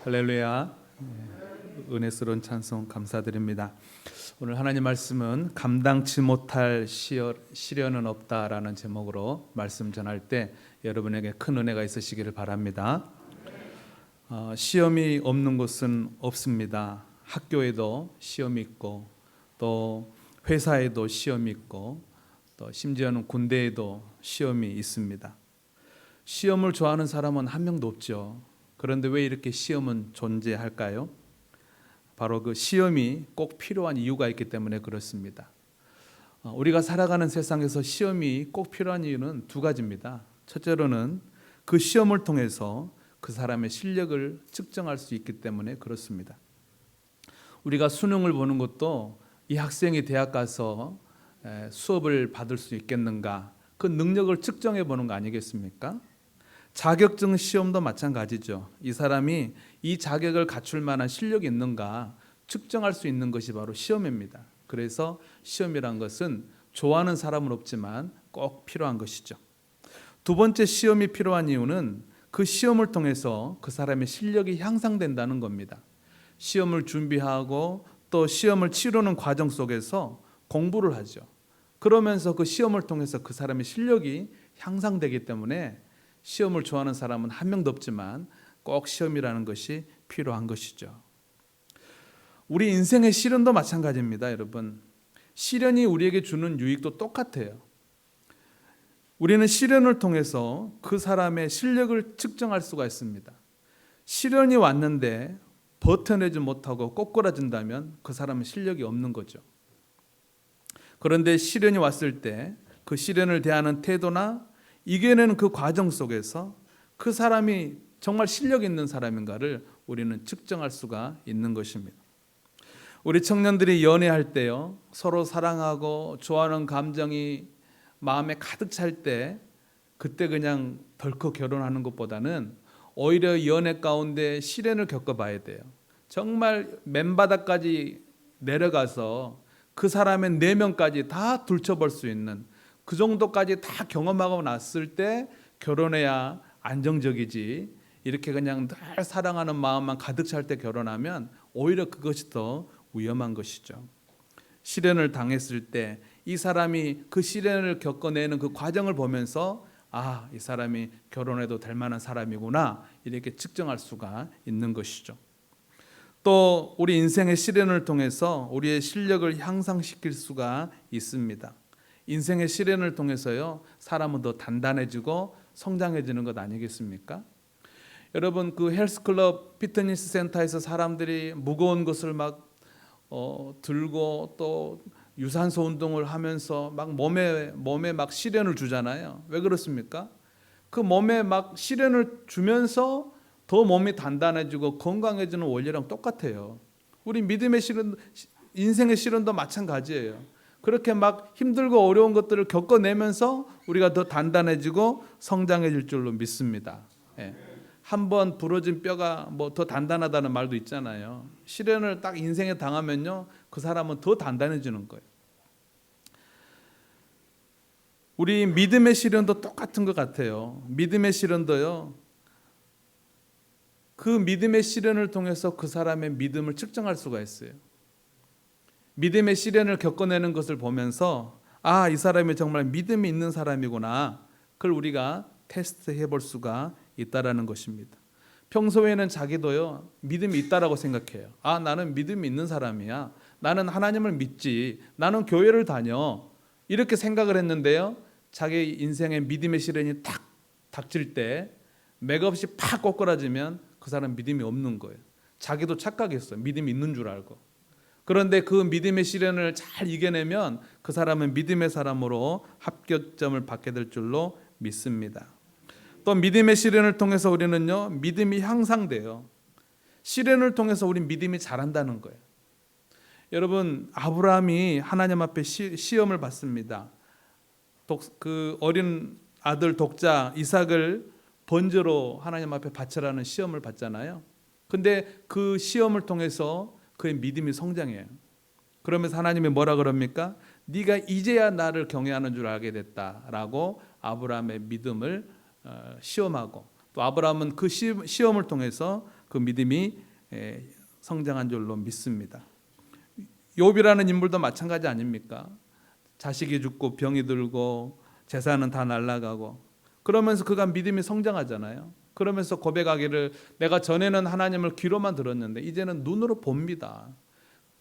할렐루야. 은혜스러운 찬송 감사드립니다. 오늘 하나님 말씀은 감당치 못할 시련은 없다라는 제목으로 말씀 전할 때 여러분에게 큰 은혜가 있으시기를 바랍니다. 시험이 없는 곳은 없습니다. 학교에도 시험이 있고 또 회사에도 시험이 있고 또 심지어는 군대에도 시험이 있습니다. 시험을 좋아하는 사람은 한 명도 없죠. 그런데 왜 이렇게 시험은 존재할까요? 바로 그 시험이 꼭 필요한 이유가 있기 때문에 그렇습니다. 우리가 살아가는 세상에서 시험이 꼭 필요한 이유는 두 가지입니다. 첫째로는 그 시험을 통해서 그 사람의 실력을 측정할 수 있기 때문에 그렇습니다. 우리가 수능을 보는 것도 이 학생이 대학 가서 수업을 받을 수 있겠는가, 그 능력을 측정해 보는 거 아니겠습니까? 자격증 시험도 마찬가지죠. 이 사람이 이 자격을 갖출 만한 실력이 있는가 측정할 수 있는 것이 바로 시험입니다. 그래서 시험이란 것은 좋아하는 사람은 없지만 꼭 필요한 것이죠. 두 번째 시험이 필요한 이유는 그 시험을 통해서 그 사람의 실력이 향상된다는 겁니다. 시험을 준비하고 또 시험을 치르는 과정 속에서 공부를 하죠. 그러면서 그 시험을 통해서 그 사람의 실력이 향상되기 때문에 시험을 좋아하는 사람은 한 명도 없지만 꼭 시험이라는 것이 필요한 것이죠. 우리 인생의 시련도 마찬가지입니다, 여러분. 시련이 우리에게 주는 유익도 똑같아요. 우리는 시련을 통해서 그 사람의 실력을 측정할 수가 있습니다. 시련이 왔는데 버텨내지 못하고 꼬꾸라진다면 그 사람은 실력이 없는 거죠. 그런데 시련이 왔을 때 그 시련을 대하는 태도나 이겨내는 그 과정 속에서 그 사람이 정말 실력 있는 사람인가를 우리는 측정할 수가 있는 것입니다. 우리 청년들이 연애할 때요, 서로 사랑하고 좋아하는 감정이 마음에 가득 찰 때 그때 그냥 덜컥 결혼하는 것보다는 오히려 연애 가운데 시련을 겪어봐야 돼요. 정말 맨바닥까지 내려가서 그 사람의 내면까지 다 들춰볼 수 있는 그 정도까지 다 경험하고 났을 때 결혼해야 안정적이지, 이렇게 그냥 늘 사랑하는 마음만 가득 찰 때 결혼하면 오히려 그것이 더 위험한 것이죠. 시련을 당했을 때 이 사람이 그 시련을 겪어내는 그 과정을 보면서 이 사람이 결혼해도 될 만한 사람이구나, 이렇게 측정할 수가 있는 것이죠. 또 우리 인생의 시련을 통해서 우리의 실력을 향상시킬 수가 있습니다. 인생의 시련을 통해서요, 사람은 더 단단해지고 성장해지는 것 아니겠습니까? 여러분, 그 헬스클럽 피트니스 센터에서 사람들이 무거운 것을 막 들고 또 유산소 운동을 하면서 막 몸에 막 시련을 주잖아요. 왜 그렇습니까? 그 몸에 막 시련을 주면서 더 몸이 단단해지고 건강해지는 원리랑 똑같아요. 우리 믿음의 시련, 인생의 시련도 마찬가지예요. 그렇게 막 힘들고 어려운 것들을 겪어내면서 우리가 더 단단해지고 성장해질 줄로 믿습니다. 한번 부러진 뼈가 뭐 더 단단하다는 말도 있잖아요. 시련을 딱 인생에 당하면요, 그 사람은 더 단단해지는 거예요. 우리 믿음의 시련도 똑같은 것 같아요. 믿음의 시련도요, 그 믿음의 시련을 통해서 그 사람의 믿음을 측정할 수가 있어요. 믿음의 시련을 겪어내는 것을 보면서 이 사람이 정말 믿음이 있는 사람이구나, 그걸 우리가 테스트해 볼 수가 있다라는 것입니다. 평소에는 자기도요, 믿음이 있다라고 생각해요. 나는 믿음이 있는 사람이야, 나는 하나님을 믿지, 나는 교회를 다녀, 이렇게 생각을 했는데요, 자기 인생에 믿음의 시련이 탁 닥칠 때 맥없이 팍 꼬꾸라지면 그 사람 믿음이 없는 거예요. 자기도 착각했어요. 믿음이 있는 줄 알고. 그런데 그 믿음의 시련을 잘 이겨내면 그 사람은 믿음의 사람으로 합격점을 받게 될 줄로 믿습니다. 또 믿음의 시련을 통해서 우리는요, 믿음이 향상돼요. 시련을 통해서 우리 믿음이 자란다는 거예요. 여러분, 아브라함이 하나님 앞에 시험을 받습니다. 그 어린 아들 독자 이삭을 번제로 하나님 앞에 바치라는 시험을 받잖아요. 근데 그 시험을 통해서 그의 믿음이 성장해요. 그러면서 하나님이 뭐라 그럽니까? 네가 이제야 나를 경외하는 줄 알게 됐다라고 아브라함의 믿음을 시험하고, 또 아브라함은 그 시험을 통해서 그 믿음이 성장한 줄로 믿습니다. 욥이라는 인물도 마찬가지 아닙니까? 자식이 죽고 병이 들고 재산은 다 날아가고 그러면서 그가 믿음이 성장하잖아요. 그러면서 고백하기를 내가 전에는 하나님을 귀로만 들었는데 이제는 눈으로 봅니다.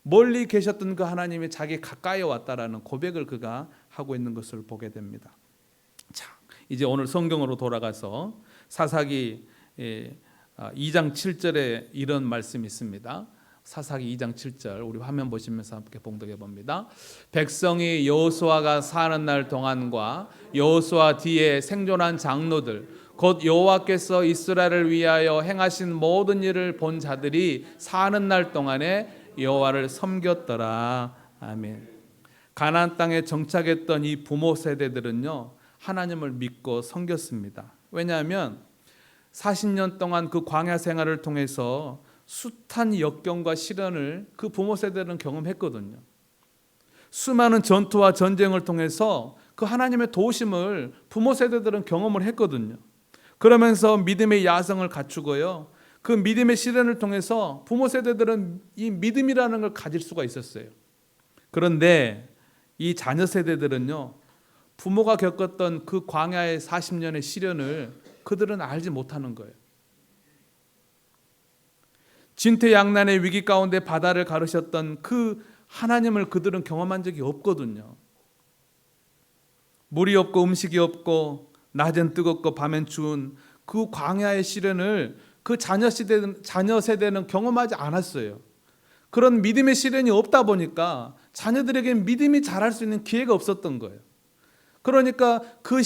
멀리 계셨던 그 하나님이 자기 가까이 왔다라는 고백을 그가 하고 있는 것을 보게 됩니다. 자, 이제 오늘 성경으로 돌아가서 사사기 2장 7절에 이런 말씀이 있습니다. 사사기 2장 7절 우리 화면 보시면서 함께 봉독해 봅니다. 백성이 여호수아가 사는 날 동안과 여호수아 뒤에 생존한 장로들 곧 여호와께서 이스라엘을 위하여 행하신 모든 일을 본 자들이 사는 날 동안에 여호와를 섬겼더라. 아멘. 가나안 땅에 정착했던 이 부모 세대들은요 하나님을 믿고 섬겼습니다. 왜냐하면 40년 동안 그 광야 생활을 통해서 숱한 역경과 시련을 그 부모 세대는 경험했거든요. 수많은 전투와 전쟁을 통해서 그 하나님의 도우심을 부모 세대들은 경험을 했거든요. 그러면서 믿음의 야성을 갖추고요. 그 믿음의 시련을 통해서 부모 세대들은 이 믿음이라는 걸 가질 수가 있었어요. 그런데 이 자녀 세대들은요. 부모가 겪었던 그 광야의 40년의 시련을 그들은 알지 못하는 거예요. 진퇴양난의 위기 가운데 바다를 가르셨던 그 하나님을 그들은 경험한 적이 없거든요. 물이 없고 음식이 없고 낮엔 뜨겁고 밤엔 추운 그 광야의 시련을 그 자녀 세대는 경험하지 않았어요. 그런 믿음의 시련이 없다 보니까 자녀들에게 믿음이 자랄 수 있는 기회가 없었던 거예요. 그러니까 그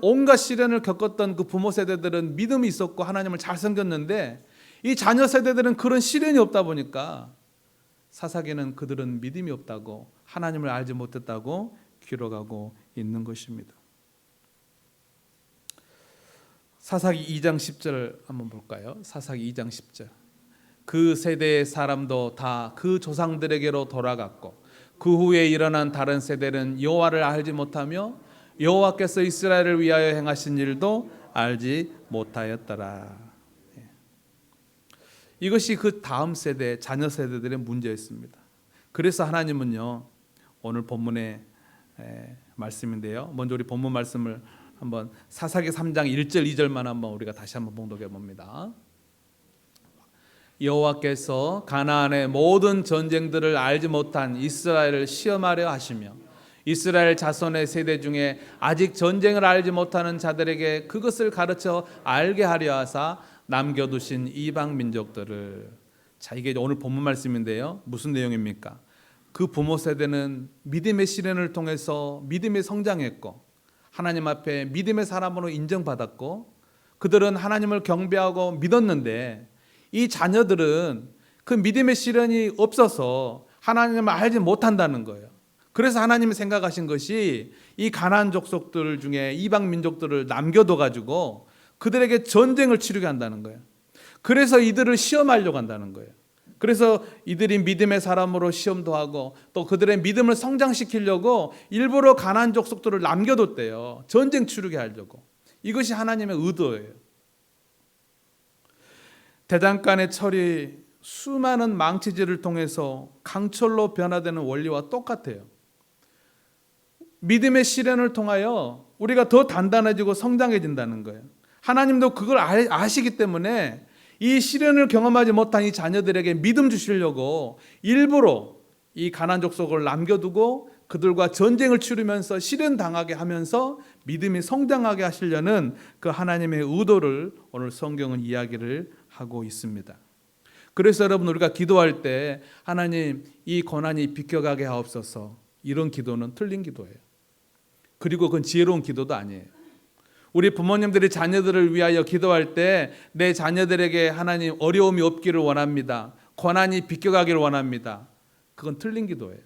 온갖 시련을 겪었던 그 부모 세대들은 믿음이 있었고 하나님을 잘 섬겼는데 이 자녀 세대들은 그런 시련이 없다 보니까 사사기는 그들은 믿음이 없다고 하나님을 알지 못했다고 기록하고 있는 것입니다. 사사기 2장 10절 한번 볼까요? 사사기 2장 10절. 그 세대의 사람도 다 그 조상들에게로 돌아갔고 그 후에 일어난 다른 세대는 여호와를 알지 못하며 여호와께서 이스라엘을 위하여 행하신 일도 알지 못하였더라. 이것이 그 다음 세대, 자녀 세대들의 문제였습니다. 그래서 하나님은요, 오늘 본문의 말씀인데요. 먼저 우리 본문 말씀을 한번 사사기 3장 1절 2절만 한번 우리가 다시 한번 봉독해 봅니다. 여호와께서 가나안의 모든 전쟁들을 알지 못한 이스라엘을 시험하려 하시며 이스라엘 자손의 세대 중에 아직 전쟁을 알지 못하는 자들에게 그것을 가르쳐 알게 하려 하사 남겨두신 이방 민족들을. 자, 이게 오늘 본문 말씀인데요. 무슨 내용입니까? 그 부모 세대는 믿음의 시련을 통해서 믿음이 성장했고 하나님 앞에 믿음의 사람으로 인정받았고 그들은 하나님을 경배하고 믿었는데 이 자녀들은 그 믿음의 시련이 없어서 하나님을 알지 못한다는 거예요. 그래서 하나님이 생각하신 것이 이 가나안 족속들 중에 이방 민족들을 남겨둬 가지고 그들에게 전쟁을 치르게 한다는 거예요. 그래서 이들을 시험하려고 한다는 거예요. 그래서 이들이 믿음의 사람으로 시험도 하고 또 그들의 믿음을 성장시키려고 일부러 가나안 족속들을 남겨뒀대요. 전쟁 치르게 하려고. 이것이 하나님의 의도예요. 대장간의 철이 수많은 망치질을 통해서 강철로 변화되는 원리와 똑같아요. 믿음의 시련을 통하여 우리가 더 단단해지고 성장해진다는 거예요. 하나님도 그걸 아시기 때문에 이 시련을 경험하지 못한 이 자녀들에게 믿음 주시려고 일부러 이 가나안 족속을 남겨두고 그들과 전쟁을 치르면서 시련 당하게 하면서 믿음이 성장하게 하시려는 그 하나님의 의도를 오늘 성경은 이야기를 하고 있습니다. 그래서 여러분 우리가 기도할 때 하나님 이 고난이 비껴가게 하옵소서, 이런 기도는 틀린 기도예요. 그리고 그건 지혜로운 기도도 아니에요. 우리 부모님들이 자녀들을 위하여 기도할 때 내 자녀들에게 하나님 어려움이 없기를 원합니다. 고난이 비껴가기를 원합니다. 그건 틀린 기도예요.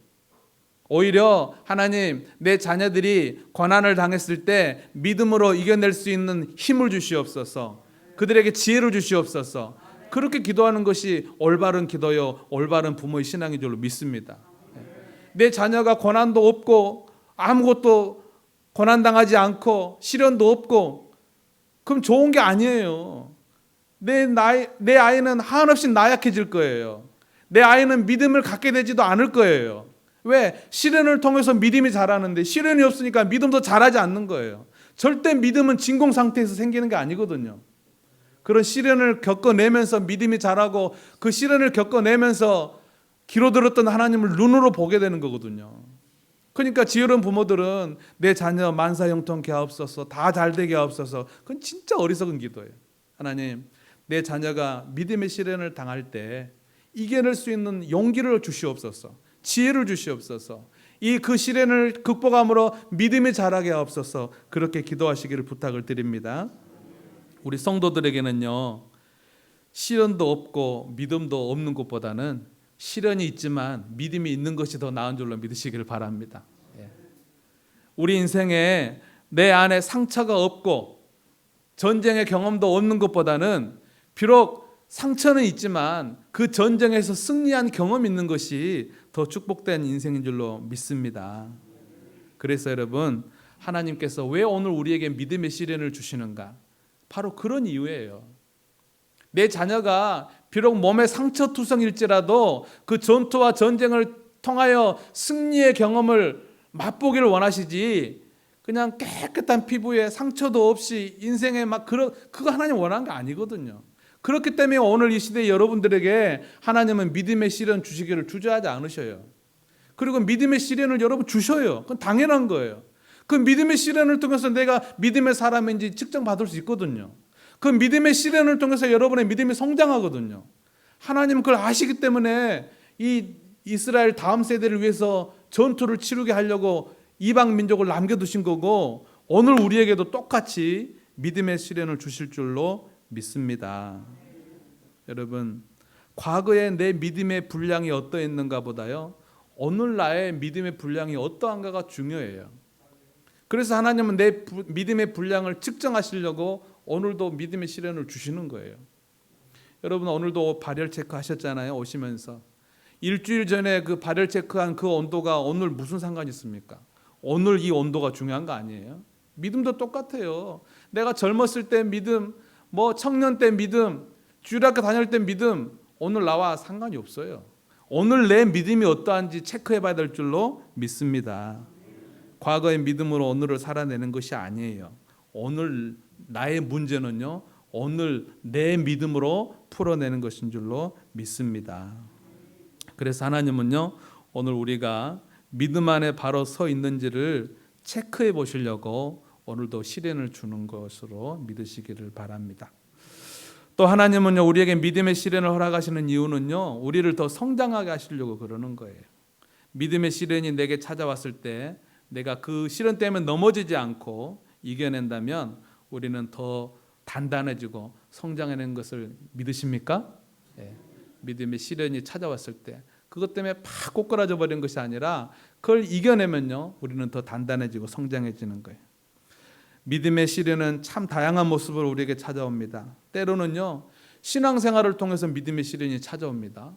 오히려 하나님 내 자녀들이 고난을 당했을 때 믿음으로 이겨낼 수 있는 힘을 주시옵소서. 그들에게 지혜를 주시옵소서. 그렇게 기도하는 것이 올바른 기도요, 올바른 부모의 신앙인 줄로 믿습니다. 내 자녀가 고난도 없고 아무것도 고난당하지 않고 시련도 없고 그럼 좋은 게 아니에요. 내 아이는 한없이 나약해질 거예요. 내 아이는 믿음을 갖게 되지도 않을 거예요. 왜? 시련을 통해서 믿음이 자라는데 시련이 없으니까 믿음도 자라지 않는 거예요. 절대 믿음은 진공 상태에서 생기는 게 아니거든요. 그런 시련을 겪어내면서 믿음이 자라고 그 시련을 겪어내면서 귀로 들었던 하나님을 눈으로 보게 되는 거거든요. 그러니까 지혜로운 부모들은 내 자녀 만사형통케 하옵소서, 다 잘되게 하옵소서. 그건 진짜 어리석은 기도예요. 하나님, 내 자녀가 믿음의 시련을 당할 때 이겨낼 수 있는 용기를 주시옵소서, 지혜를 주시옵소서, 그 시련을 극복함으로 믿음이 자라게 하옵소서. 그렇게 기도하시기를 부탁을 드립니다. 우리 성도들에게는요, 시련도 없고 믿음도 없는 것보다는 시련이 있지만 믿음이 있는 것이 더 나은 줄로 믿으시기를 바랍니다. 우리 인생에 내 안에 상처가 없고 전쟁의 경험도 없는 것보다는 비록 상처는 있지만 그 전쟁에서 승리한 경험이 있는 것이 더 축복된 인생인 줄로 믿습니다. 그래서 여러분, 하나님께서 왜 오늘 우리에게 믿음의 시련을 주시는가? 바로 그런 이유예요. 내 자녀가 비록 몸에 상처투성일지라도 그 전투와 전쟁을 통하여 승리의 경험을 맛보기를 원하시지, 그냥 깨끗한 피부에 상처도 없이 인생에 그거 하나님 원하는 게 아니거든요. 그렇기 때문에 오늘 이 시대 여러분들에게 하나님은 믿음의 시련 주시기를 주저하지 않으셔요. 그리고 믿음의 시련을 여러분 주셔요. 그건 당연한 거예요. 그 믿음의 시련을 통해서 내가 믿음의 사람인지 측정받을 수 있거든요. 그 믿음의 시련을 통해서 여러분의 믿음이 성장하거든요. 하나님은 그걸 아시기 때문에 이 이스라엘 다음 세대를 위해서 전투를 치르게 하려고 이방 민족을 남겨두신 거고, 오늘 우리에게도 똑같이 믿음의 시련을 주실 줄로 믿습니다. 여러분, 과거에 내 믿음의 분량이 어떠했는가 보다요, 오늘 나의 믿음의 분량이 어떠한가가 중요해요. 그래서 하나님은 내 믿음의 분량을 측정하시려고 오늘도 믿음의 시련을 주시는 거예요. 여러분, 오늘도 발열 체크 하셨잖아요. 오시면서 일주일 전에 그 발열 체크한 그 온도가 오늘 무슨 상관이 있습니까? 오늘 이 온도가 중요한 거 아니에요? 믿음도 똑같아요. 내가 젊었을 때 믿음, 청년 때 믿음, 주일학교 다닐 때 믿음, 오늘 나와 상관이 없어요. 오늘 내 믿음이 어떠한지 체크해 봐야 될 줄로 믿습니다. 과거의 믿음으로 오늘을 살아내는 것이 아니에요. 오늘 나의 문제는요, 오늘 내 믿음으로 풀어내는 것인 줄로 믿습니다. 그래서 하나님은요, 오늘 우리가 믿음 안에 바로 서 있는지를 체크해 보시려고 오늘도 시련을 주는 것으로 믿으시기를 바랍니다. 또 하나님은요, 우리에게 믿음의 시련을 허락하시는 이유는요, 우리를 더 성장하게 하시려고 그러는 거예요. 믿음의 시련이 내게 찾아왔을 때 내가 그 시련 때문에 넘어지지 않고 이겨낸다면 우리는 더 단단해지고 성장해낸 것을 믿으십니까? 믿음의 시련이 찾아왔을 때 그것 때문에 팍 꼬꾸라져 버린 것이 아니라 그걸 이겨내면요, 우리는 더 단단해지고 성장해지는 거예요. 믿음의 시련은 참 다양한 모습으로 우리에게 찾아옵니다. 때로는요, 신앙생활을 통해서 믿음의 시련이 찾아옵니다.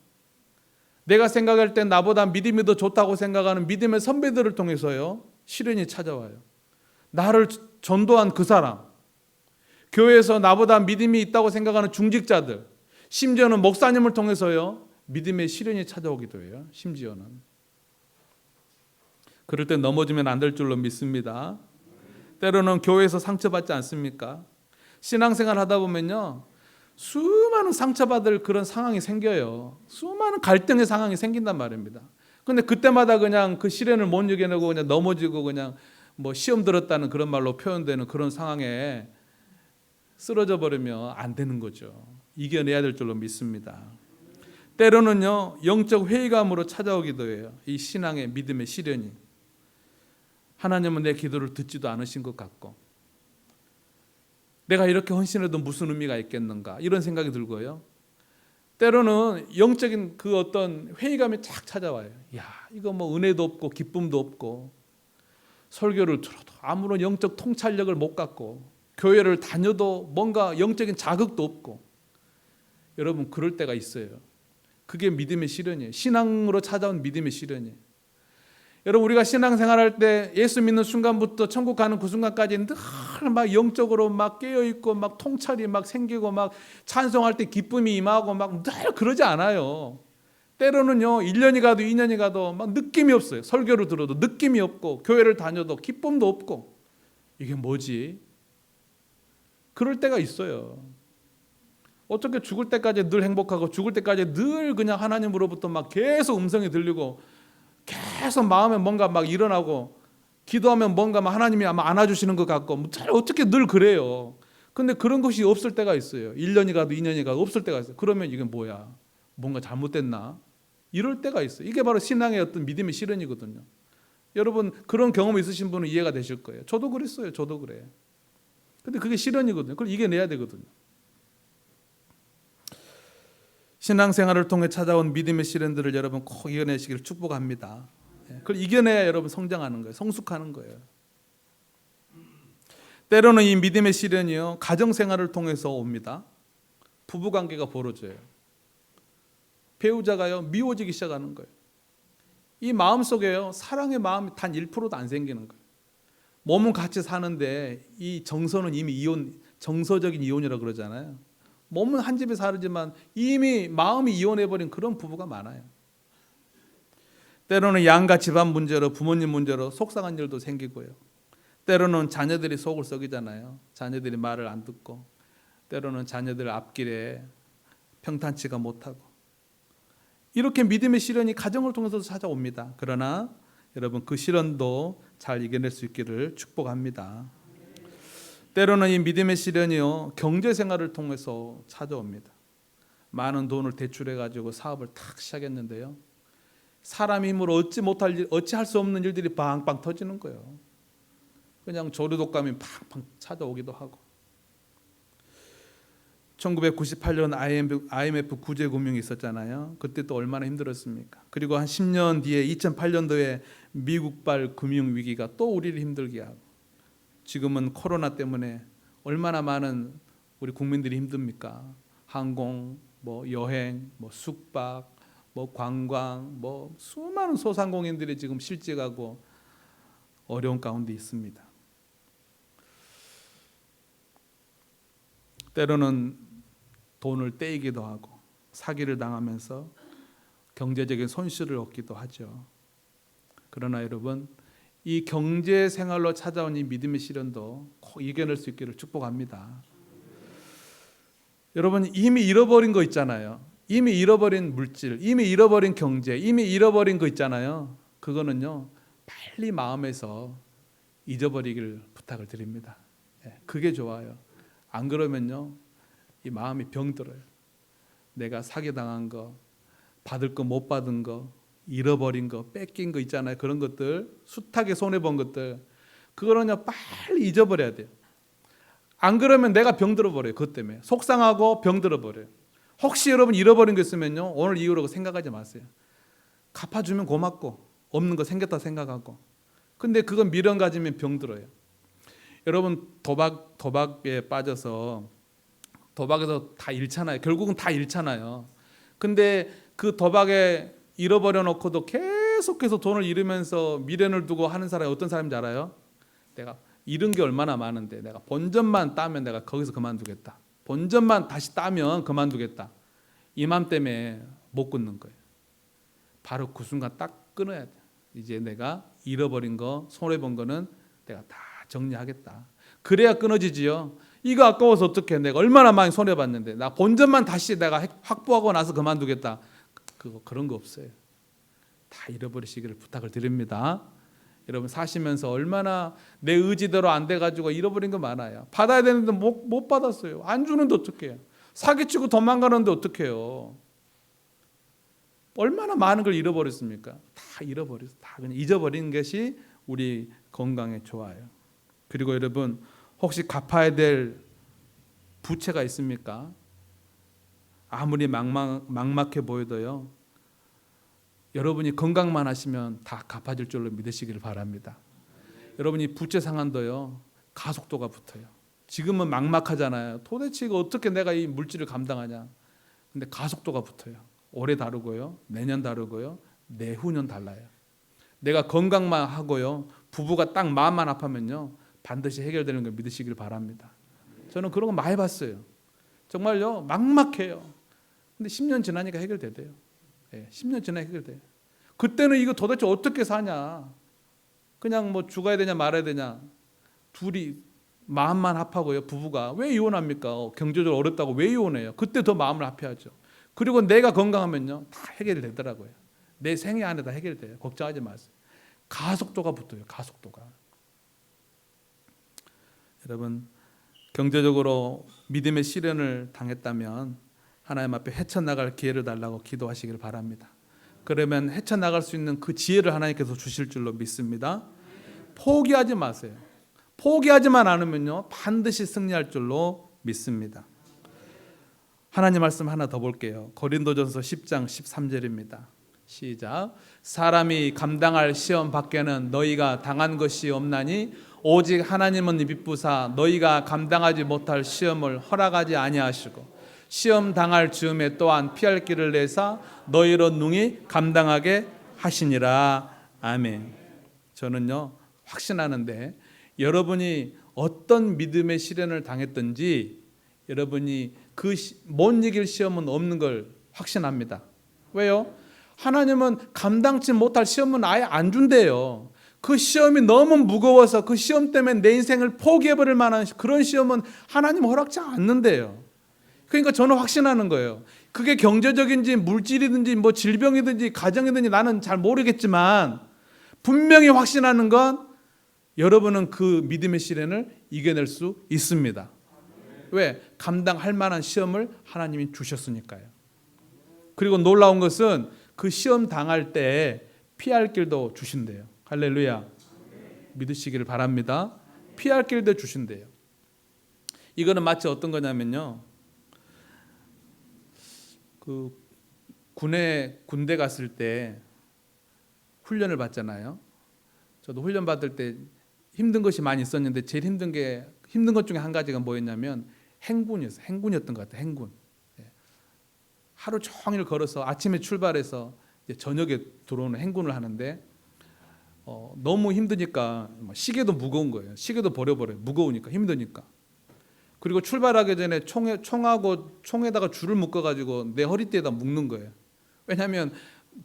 내가 생각할 때 나보다 믿음이 더 좋다고 생각하는 믿음의 선배들을 통해서요, 시련이 찾아와요. 나를 전도한 그 사람, 교회에서 나보다 믿음이 있다고 생각하는 중직자들, 심지어는 목사님을 통해서요, 믿음의 시련이 찾아오기도 해요. 심지어는 그럴 때 넘어지면 안 될 줄로 믿습니다. 때로는 교회에서 상처받지 않습니까? 신앙생활 하다 보면요, 수많은 상처받을 그런 상황이 생겨요. 수많은 갈등의 상황이 생긴단 말입니다. 그런데 그때마다 그냥 그 시련을 못 이겨내고 그냥 넘어지고 그냥 시험 들었다는 그런 말로 표현되는 그런 상황에 쓰러져 버리면 안 되는 거죠. 이겨내야 될 줄로 믿습니다. 때로는요, 영적 회의감으로 찾아오기도 해요. 이 신앙의 믿음의 시련이. 하나님은 내 기도를 듣지도 않으신 것 같고, 내가 이렇게 헌신해도 무슨 의미가 있겠는가, 이런 생각이 들고요. 때로는 영적인 그 어떤 회의감이 쫙 찾아와요. 야, 이거 은혜도 없고 기쁨도 없고, 설교를 들어도 아무런 영적 통찰력을 못 갖고, 교회를 다녀도 뭔가 영적인 자극도 없고. 여러분, 그럴 때가 있어요. 그게 믿음의 시련이에요. 신앙으로 찾아온 믿음의 시련이에요. 여러분 우리가 신앙생활할 때 예수 믿는 순간부터 천국 가는 그 순간까지 늘 막 영적으로 막 깨어 있고 막 통찰이 막 생기고 막 찬송할 때 기쁨이 임하고 막 늘 그러지 않아요. 때로는요 1년이 가도 2년이 가도 막 느낌이 없어요. 설교를 들어도 느낌이 없고 교회를 다녀도 기쁨도 없고 이게 뭐지? 그럴 때가 있어요. 어떻게 죽을 때까지 늘 행복하고 죽을 때까지 늘 그냥 하나님으로부터 막 계속 음성이 들리고 계속 마음에 뭔가 막 일어나고 기도하면 뭔가 막 하나님이 아마 안아주시는 것 같고 어떻게 늘 그래요. 근데 그런 것이 없을 때가 있어요. 1년이 가도 2년이 가도 없을 때가 있어요. 그러면 이게 뭐야? 뭔가 잘못됐나? 이럴 때가 있어요. 이게 바로 신앙의 어떤 믿음의 실현이거든요. 여러분 그런 경험 있으신 분은 이해가 되실 거예요. 저도 그랬어요. 저도 그래. 근데 그게 실현이거든요. 그걸 이겨내야 되거든요. 신앙생활을 통해 찾아온 믿음의 시련들을 여러분 꼭 이겨내시기를 축복합니다. 그걸 이겨내야 여러분 성장하는 거예요. 성숙하는 거예요. 때로는 이 믿음의 시련이요 가정생활을 통해서 옵니다. 부부관계가 벌어져요. 배우자가요 미워지기 시작하는 거예요. 이 마음속에요 사랑의 마음이 단 1%도 안 생기는 거예요. 몸은 같이 사는데 이 정서는 이미 이혼, 정서적인 이혼이라고 그러잖아요. 몸은 한 집에 살지만 이미 마음이 이혼해버린 그런 부부가 많아요. 때로는 양가 집안 문제로 부모님 문제로 속상한 일도 생기고요. 때로는 자녀들이 속을 썩이잖아요. 자녀들이 말을 안 듣고 때로는 자녀들 앞길에 평탄치가 못하고 이렇게 믿음의 시련이 가정을 통해서 찾아옵니다. 그러나 여러분 그 시련도 잘 이겨낼 수 있기를 축복합니다. 때로는 이 믿음의 시련이요 경제생활을 통해서 찾아옵니다. 많은 돈을 대출해가지고 사업을 탁 시작했는데요. 사람 힘으로 어찌할 수 없는 일들이 빵빵 터지는 거예요. 그냥 조류독감이 팡팡 찾아오기도 하고. 1998년 IMF 구제금융이 있었잖아요. 그때 또 얼마나 힘들었습니까? 그리고 한 10년 뒤에 2008년도에 미국발 금융위기가 또 우리를 힘들게 하고 지금은 코로나 때문에 얼마나 많은 우리 국민들이 힘듭니까? 항공, 여행, 숙박, 관광, 수많은 소상공인들이 지금 실직하고 어려운 가운데 있습니다. 때로는 돈을 떼이기도 하고 사기를 당하면서 경제적인 손실을 얻기도 하죠. 그러나 여러분 이 경제 생활로 찾아온 이 믿음의 시련도 꼭 이겨낼 수 있기를 축복합니다. 여러분 이미 잃어버린 거 있잖아요. 이미 잃어버린 물질, 이미 잃어버린 경제, 이미 잃어버린 거 있잖아요. 그거는요 빨리 마음에서 잊어버리기를 부탁을 드립니다. 그게 좋아요. 안 그러면요 이 마음이 병들어요. 내가 사기당한 거, 받을 거 못 받은 거, 잃어버린 거, 뺏긴 거 있잖아요. 그런 것들, 숱하게 손해본 것들, 그거는요 빨리 잊어버려야 돼요. 안 그러면 내가 병들어 버려요. 그것 때문에 속상하고 병들어 버려요. 혹시 여러분 잃어버린 거 있으면요 오늘 이후로 생각하지 마세요. 갚아주면 고맙고 없는 거 생겼다 생각하고. 근데 그건 미련 가지면 병들어요. 여러분 도박에 빠져서 도박에서 다 잃잖아요. 결국은 다 잃잖아요. 근데 그 도박에 잃어버려 놓고도 계속해서 돈을 잃으면서 미련을 두고 하는 사람이 어떤 사람인지 알아요? 내가 잃은 게 얼마나 많은데 내가 본전만 따면 내가 거기서 그만두겠다. 본전만 다시 따면 그만두겠다. 이 맘 때문에 못 끊는 거예요. 바로 그 순간 딱 끊어야 돼. 이제 내가 잃어버린 거, 손해본 거는 내가 다 정리하겠다. 그래야 끊어지지요. 이거 아까워서 어떻게 내가 얼마나 많이 손해봤는데 나 본전만 다시 내가 확보하고 나서 그만두겠다. 그런 거 없어요. 다 잃어버리시기를 부탁을 드립니다. 여러분 사시면서 얼마나 내 의지대로 안 돼가지고 잃어버린 거 많아요. 받아야 되는데 못 받았어요. 안 주는데 어떡해요. 사기치고 도망가는데 어떡해요. 얼마나 많은 걸 잃어버렸습니까? 다 잃어버렸어요. 다 그냥 잊어버리는 것이 우리 건강에 좋아요. 그리고 여러분 혹시 갚아야 될 부채가 있습니까? 아무리 막막해 보여도요. 여러분이 건강만 하시면 다 갚아질 줄로 믿으시기를 바랍니다. 여러분이 부채 상환도요. 가속도가 붙어요. 지금은 막막하잖아요. 도대체 이거 어떻게 내가 이 물질을 감당하냐. 근데 가속도가 붙어요. 올해 다르고요. 내년 다르고요. 내후년 달라요. 내가 건강만 하고요, 부부가 딱 마음만 아프면요, 반드시 해결되는 걸 믿으시길 바랍니다. 저는 그런 거 많이 봤어요. 정말요, 막막해요. 근데 10년 지나니까 해결되대요. 10년 지나니까 해결돼요. 그때는 이거 도대체 어떻게 사냐, 그냥 뭐 죽어야 되냐 말아야 되냐, 둘이 마음만 합하고요, 부부가 왜 이혼합니까? 경제적으로 어렵다고 왜 이혼해요? 그때 더 마음을 합해야죠. 그리고 내가 건강하면요, 다 해결이 되더라고요. 내 생애 안에 다 해결돼요. 걱정하지 마세요. 가속도가 붙어요. 가속도가. 여러분, 경제적으로 믿음의 시련을 당했다면 하나님 앞에 헤쳐나갈 기회를 달라고 기도하시길 바랍니다. 그러면 헤쳐나갈 수 있는 그 지혜를 하나님께서 주실 줄로 믿습니다. 포기하지 마세요. 포기하지만 않으면요, 반드시 승리할 줄로 믿습니다. 하나님 말씀 하나 더 볼게요. 고린도전서 10장 13절입니다. 시작. 사람이 감당할 시험 밖에는 너희가 당한 것이 없나니 오직 하나님은 미쁘사 너희가 감당하지 못할 시험을 허락하지 아니하시고 시험 당할 즈음에 또한 피할 길을 내사 너희로 능히 감당하게 하시니라. 아멘. 저는요, 확신하는데 여러분이 어떤 믿음의 시련을 당했든지 여러분이 그 못 이길 시험은 없는 걸 확신합니다. 왜요? 하나님은 감당치 못할 시험은 아예 안 준대요. 그 시험이 너무 무거워서 그 시험 때문에 내 인생을 포기해버릴 만한 그런 시험은 하나님 허락지 않는데요. 그러니까 저는 확신하는 거예요. 그게 경제적인지 물질이든지 뭐 질병이든지 가정이든지 나는 잘 모르겠지만 분명히 확신하는 건 여러분은 그 믿음의 시련을 이겨낼 수 있습니다. 왜? 감당할 만한 시험을 하나님이 주셨으니까요. 그리고 놀라운 것은 그 시험 당할 때 피할 길도 주신대요. 할렐루야. 믿으시기를 바랍니다. 피할 길도 주신대요. 이거는 마치 어떤 거냐면요, 그 군대 갔을 때 훈련을 받잖아요. 저도 훈련 받을 때 힘든 것이 많이 있었는데 제일 힘든 것 중에 한 가지가 뭐였냐면 행군이었던 것 같아요. 행군. 하루 종일 걸어서 아침에 출발해서 이제 저녁에 들어오는 행군을 하는데 너무 힘드니까 시계도 무거운 거예요. 시계도 버려버려요. 무거우니까, 힘드니까. 그리고 출발하기 전에 총에다가 줄을 묶어가지고 내 허리띠에다 묶는 거예요. 왜냐하면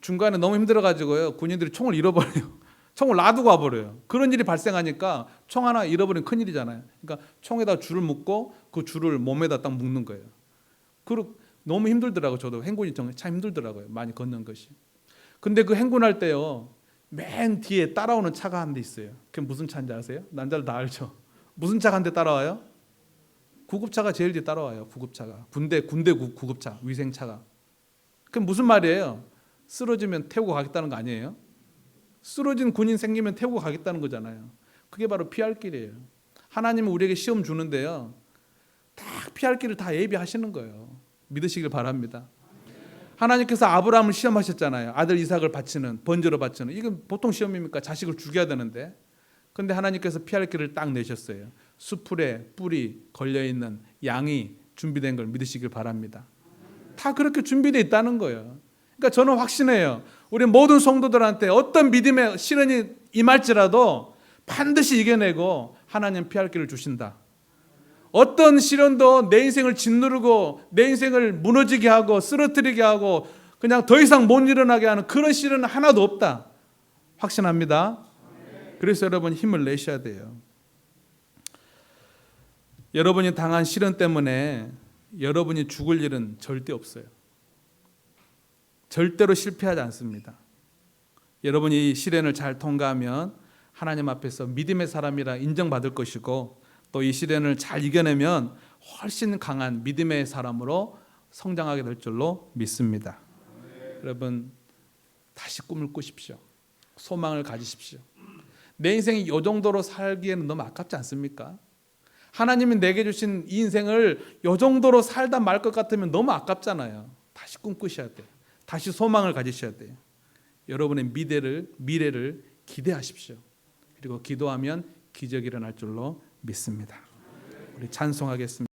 중간에 너무 힘들어가지고요, 군인들이 총을 잃어버려요. 총을 놔두고 와버려요. 그런 일이 발생하니까 총 하나 잃어버리면 큰일이잖아요. 그러니까 총에다 줄을 묶고 그 줄을 몸에다 딱 묶는 거예요. 그리고 너무 힘들더라고요. 저도 행군이 참 힘들더라고요. 많이 걷는 것이. 근데 그 행군할 때요, 맨 뒤에 따라오는 차가 한 대 있어요. 그게 무슨 차인지 아세요? 남자들 다 알죠. 무슨 차가 한 대 따라와요? 구급차가 제일 뒤에 따라와요. 구급차가. 군대 구급차, 위생차가. 그게 무슨 말이에요? 쓰러지면 태우고 가겠다는 거 아니에요? 쓰러진 군인 생기면 태우고 가겠다는 거잖아요. 그게 바로 피할 길이에요. 하나님은 우리에게 시험 주는데요, 딱 피할 길을 다 예비하시는 거예요. 믿으시길 바랍니다. 하나님께서 아브라함을 시험하셨잖아요. 아들 이삭을 번제로 바치는. 이건 보통 시험입니까? 자식을 죽여야 되는데. 근데 하나님께서 피할 길을 딱 내셨어요. 수풀에 뿔이 걸려있는 양이 준비된 걸 믿으시길 바랍니다. 다 그렇게 준비되어 있다는 거예요. 그러니까 저는 확신해요. 우리 모든 성도들한테 어떤 믿음의 시련이 임할지라도 반드시 이겨내고 하나님 피할 길을 주신다. 어떤 시련도 내 인생을 짓누르고 내 인생을 무너지게 하고 쓰러뜨리게 하고 그냥 더 이상 못 일어나게 하는 그런 시련은 하나도 없다. 확신합니다. 그래서 여러분 힘을 내셔야 돼요. 여러분이 당한 시련 때문에 여러분이 죽을 일은 절대 없어요. 절대로 실패하지 않습니다. 여러분이 이 시련을 잘 통과하면 하나님 앞에서 믿음의 사람이라 인정받을 것이고 또 이 시련을 잘 이겨내면 훨씬 강한 믿음의 사람으로 성장하게 될 줄로 믿습니다. 여러분, 다시 꿈을 꾸십시오. 소망을 가지십시오. 내 인생이 이 정도로 살기에는 너무 아깝지 않습니까? 하나님이 내게 주신 이 인생을 이 정도로 살다 말 것 같으면 너무 아깝잖아요. 다시 꿈꾸셔야 돼요. 다시 소망을 가지셔야 돼요. 여러분의 미래를 기대하십시오. 그리고 기도하면 기적이 일어날 줄로 믿습니다. 우리 찬송하겠습니다.